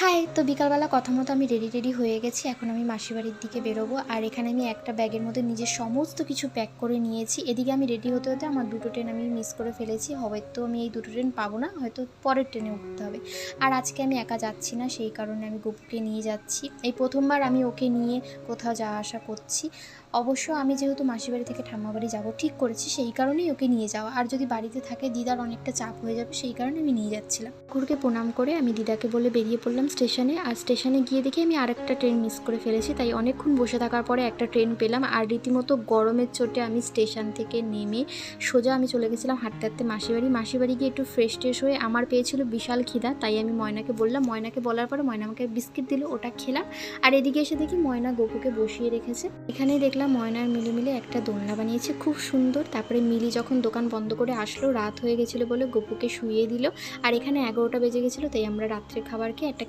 High! তো বিকালবেলা কথা মতো আমি রেডি হয়ে গেছি। এখন আমি মাসির বাড়ির দিকে বেরোবো। আর এখানে আমি একটা ব্যাগের মধ্যে নিজের সমস্ত কিছু প্যাক করে নিয়েছি। এদিকে আমি রেডি হতে আমার ২ টো ট্রেন আমি মিস করে ফেলেছি। হয়তো আমি এই ২ টো ট্রেন পাবো না। হয়তো পরের ট্রেনে উঠতে হবে। আর আজকে আমি একা যাচ্ছি না। সেই কারণে আমি গপুকে নিয়ে যাচ্ছি। এই ১ম বার আমি ওকে নিয়ে কোথাও যাওয়া আসা করছি। অবশ্য আমি যেহেতু মাসির বাড়ি থেকে ঠাম্মা বাড়ি যাবো ঠিক করেছি, সেই কারণেই ওকে নিয়ে যাওয়া। আর যদি বাড়িতে থাকে দিদার অনেকটা চাপ হয়ে যাবে, সেই কারণে আমি নিয়ে যাচ্ছিলাম। ঠাকুরকে প্রণাম করে আমি দিদাকে বলে বেরিয়ে পড়লাম স্টেশনে। আর স্টেশনে গিয়ে দেখি আমি আরেকটা ট্রেন মিস করে ফেলেছি। তাই অনেকক্ষণ বসে থাকার পরে একটা ট্রেন পেলাম। আর রীতিমতো গরমের চোটে আমি স্টেশন থেকে নেমে সোজা আমি চলে গেছিলাম হাঁটতে হাঁটতে মাসির বাড়ি গিয়ে একটু ফ্রেশ হয়ে আমার পেয়েছিল বিশাল খিদা। তাই আমি ময়নাকে বললাম, ময়নাকে বলার পরে ময়না আমাকে বিস্কিট দিল, ওটা খেলাম। আর এদিকে এসে দেখি ময়না গপুকে বসিয়ে রেখেছে। এখানেই দেখলাম ময়নার মিলি মিলে একটা দোলনা বানিয়েছে, খুব সুন্দর। তারপরে মিলি যখন দোকান বন্ধ করে আসলো, রাত হয়ে গেছিলো বলে গপুকে শুইয়ে দিল। আর এখানে 11টা বেজে গেছিলো, তাই আমরা রাত্রের খাবার খেয়ে একটা